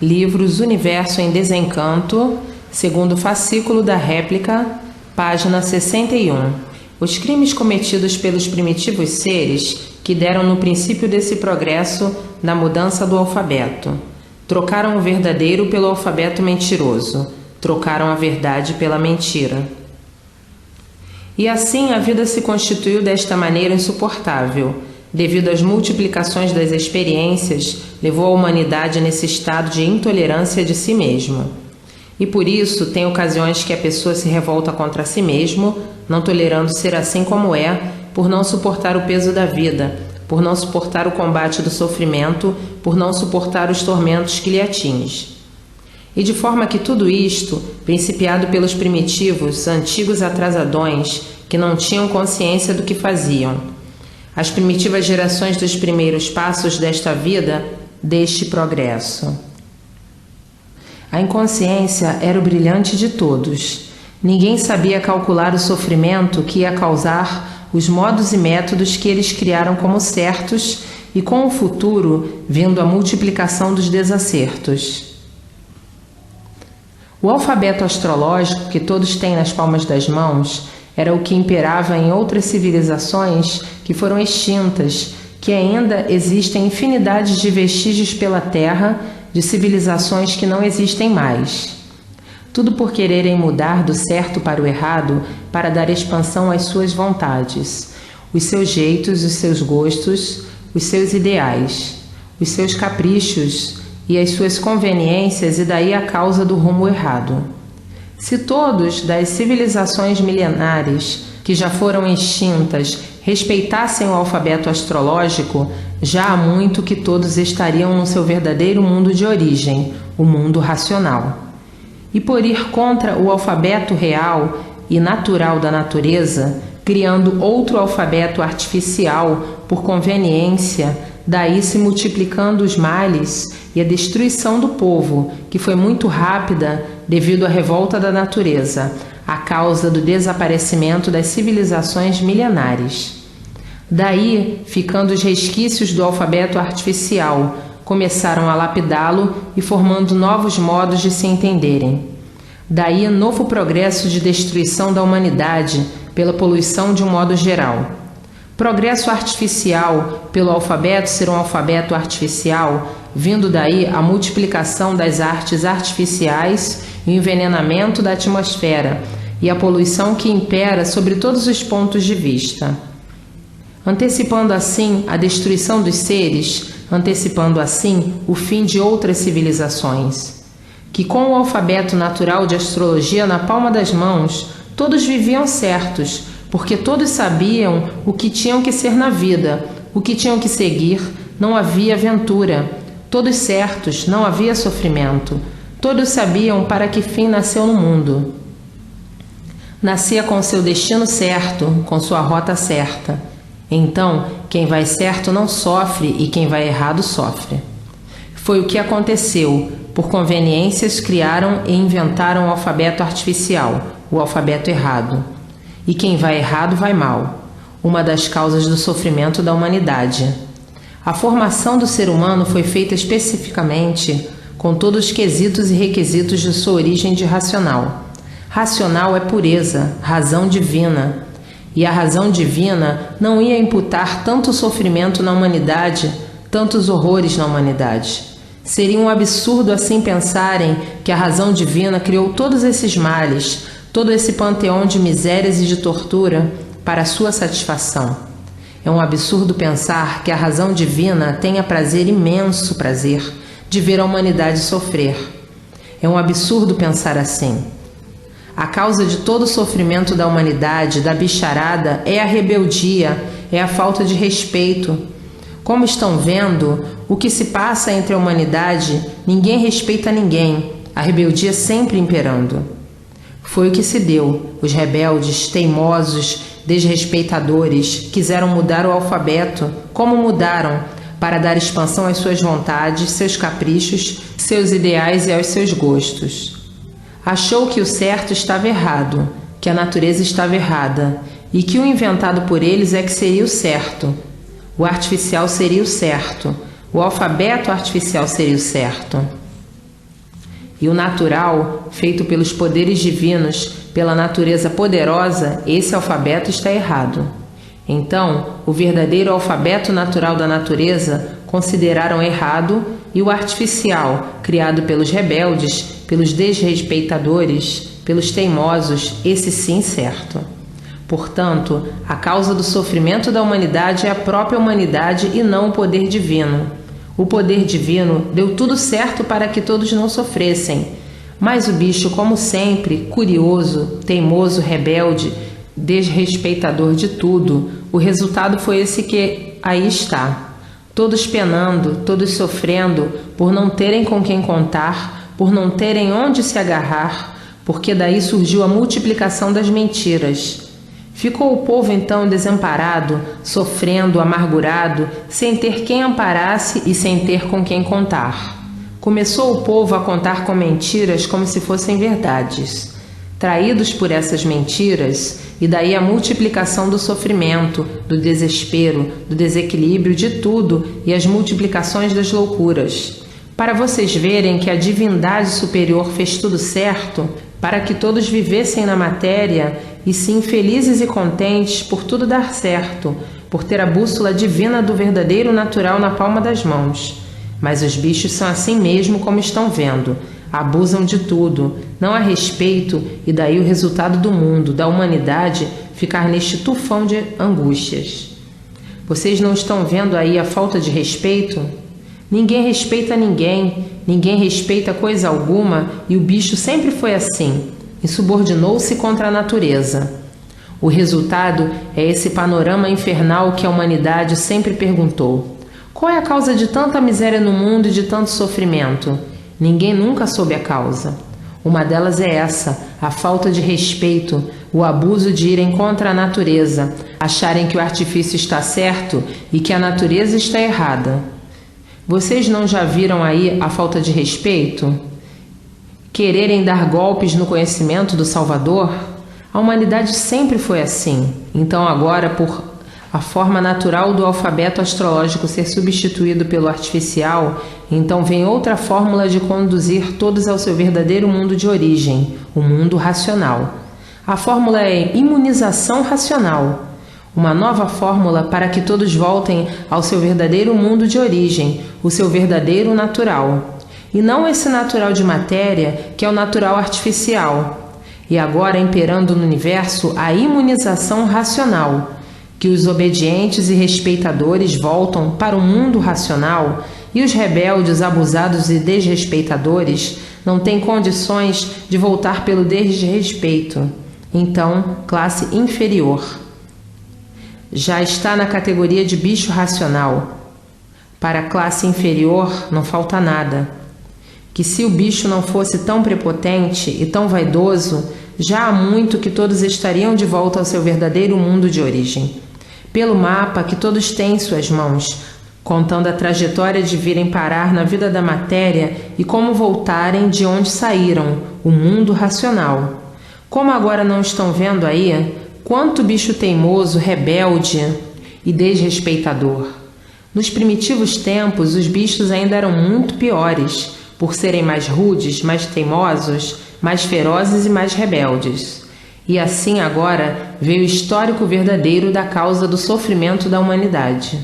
Livros Universo em Desencanto, segundo fascículo da réplica, página 61. Os crimes cometidos pelos primitivos seres que deram no princípio desse progresso na mudança do alfabeto. Trocaram o verdadeiro pelo alfabeto mentiroso, trocaram a verdade pela mentira. E assim a vida se constituiu desta maneira insuportável. Devido às multiplicações das experiências, levou a humanidade nesse estado de intolerância de si mesmo. E por isso tem ocasiões que a pessoa se revolta contra si mesmo, não tolerando ser assim como é, por não suportar o peso da vida, por não suportar o combate do sofrimento, por não suportar os tormentos que lhe atinge. E de forma que tudo isto, principiado pelos primitivos, antigos atrasadões, que não tinham consciência do que faziam. As primitivas gerações dos primeiros passos desta vida, deste progresso. A inconsciência era o brilhante de todos. Ninguém sabia calcular o sofrimento que ia causar os modos e métodos que eles criaram como certos e com o futuro vindo a multiplicação dos desacertos. O alfabeto astrológico que todos têm nas palmas das mãos era o que imperava em outras civilizações que foram extintas, que ainda existem infinidades de vestígios pela Terra de civilizações que não existem mais. Tudo por quererem mudar do certo para o errado para dar expansão às suas vontades, os seus jeitos, os seus gostos, os seus ideais, os seus caprichos e as suas conveniências, e daí a causa do rumo errado. Se todos das civilizações milenares que já foram extintas respeitassem o alfabeto astrológico, já há muito que todos estariam no seu verdadeiro mundo de origem, o mundo racional. E por ir contra o alfabeto real e natural da natureza, criando outro alfabeto artificial por conveniência, daí se multiplicando os males e a destruição do povo, que foi muito rápida devido à revolta da natureza, a causa do desaparecimento das civilizações milenares. Daí, ficando os resquícios do alfabeto artificial, começaram a lapidá-lo e formando novos modos de se entenderem. Daí, novo progresso de destruição da humanidade pela poluição de um modo geral. Progresso artificial pelo alfabeto ser um alfabeto artificial, vindo daí a multiplicação das artes artificiais e o envenenamento da atmosfera e a poluição que impera sobre todos os pontos de vista. Antecipando assim a destruição dos seres, antecipando assim o fim de outras civilizações. Que com o alfabeto natural de astrologia na palma das mãos, todos viviam certos, porque todos sabiam o que tinham que ser na vida, o que tinham que seguir, não havia aventura. Todos certos, não havia sofrimento. Todos sabiam para que fim nasceu no mundo. Nascia com seu destino certo, com sua rota certa. Então, quem vai certo não sofre e quem vai errado sofre. Foi o que aconteceu. Por conveniências criaram e inventaram o alfabeto artificial, o alfabeto errado. E quem vai errado vai mal, uma das causas do sofrimento da humanidade. A formação do ser humano foi feita especificamente com todos os quesitos e requisitos de sua origem de racional. Racional é pureza, razão divina. E a razão divina não ia imputar tanto sofrimento na humanidade, tantos horrores na humanidade. Seria um absurdo assim pensarem que a razão divina criou todos esses males, todo esse panteão de misérias e de tortura para sua satisfação. É um absurdo pensar que a razão divina tenha imenso prazer, de ver a humanidade sofrer. É um absurdo pensar assim. A causa de todo o sofrimento da humanidade, da bicharada, é a rebeldia, é a falta de respeito. Como estão vendo, o que se passa entre a humanidade, ninguém respeita ninguém, a rebeldia sempre imperando. Foi o que se deu. Os rebeldes, teimosos, desrespeitadores, quiseram mudar o alfabeto, como mudaram, para dar expansão às suas vontades, seus caprichos, seus ideais e aos seus gostos. Achou que o certo estava errado, que a natureza estava errada, e que o inventado por eles é que seria o certo. O artificial seria o certo, o alfabeto artificial seria o certo. E o natural, feito pelos poderes divinos, pela natureza poderosa, esse alfabeto está errado. Então, o verdadeiro alfabeto natural da natureza consideraram errado, e o artificial, criado pelos rebeldes, pelos desrespeitadores, pelos teimosos, esse sim certo. Portanto, a causa do sofrimento da humanidade é a própria humanidade e não o poder divino. O poder divino deu tudo certo para que todos não sofressem. Mas o bicho, como sempre, curioso, teimoso, rebelde, desrespeitador de tudo, o resultado foi esse que aí está. Todos penando, todos sofrendo, por não terem com quem contar, por não terem onde se agarrar, porque daí surgiu a multiplicação das mentiras. Ficou o povo então desamparado, sofrendo, amargurado, sem ter quem amparasse e sem ter com quem contar. Começou o povo a contar com mentiras como se fossem verdades. Traídos por essas mentiras, e daí a multiplicação do sofrimento, do desespero, do desequilíbrio de tudo e as multiplicações das loucuras. Para vocês verem que a divindade superior fez tudo certo, para que todos vivessem na matéria e sim felizes e contentes por tudo dar certo, por ter a bússola divina do verdadeiro natural na palma das mãos. Mas os bichos são assim mesmo como estão vendo. Abusam de tudo, não há respeito, e daí o resultado do mundo, da humanidade, ficar neste tufão de angústias. Vocês não estão vendo aí a falta de respeito? Ninguém respeita ninguém, ninguém respeita coisa alguma, e o bicho sempre foi assim, insubordinou-se contra a natureza. O resultado é esse panorama infernal que a humanidade sempre perguntou. Qual é a causa de tanta miséria no mundo e de tanto sofrimento? Ninguém nunca soube a causa. Uma delas é essa, a falta de respeito, o abuso de irem contra a natureza, acharem que o artifício está certo e que a natureza está errada. Vocês não já viram aí a falta de respeito? Quererem dar golpes no conhecimento do Salvador? A humanidade sempre foi assim. Então agora, por a forma natural do alfabeto astrológico ser substituído pelo artificial, então vem outra fórmula de conduzir todos ao seu verdadeiro mundo de origem, o mundo racional. A fórmula é imunização racional. Uma nova fórmula para que todos voltem ao seu verdadeiro mundo de origem, o seu verdadeiro natural. E não esse natural de matéria, que é o natural artificial. E agora imperando no universo a imunização racional, que os obedientes e respeitadores voltam para o mundo racional e os rebeldes, abusados e desrespeitadores não têm condições de voltar pelo desrespeito. Então, classe inferior. Já está na categoria de bicho racional. Para a classe inferior não falta nada. Que se o bicho não fosse tão prepotente e tão vaidoso, já há muito que todos estariam de volta ao seu verdadeiro mundo de origem. Pelo mapa que todos têm em suas mãos, contando a trajetória de virem parar na vida da matéria e como voltarem de onde saíram, o mundo racional. Como agora não estão vendo aí, quanto bicho teimoso, rebelde e desrespeitador. Nos primitivos tempos, os bichos ainda eram muito piores, por serem mais rudes, mais teimosos, mais ferozes e mais rebeldes. E assim agora veio o histórico verdadeiro da causa do sofrimento da humanidade.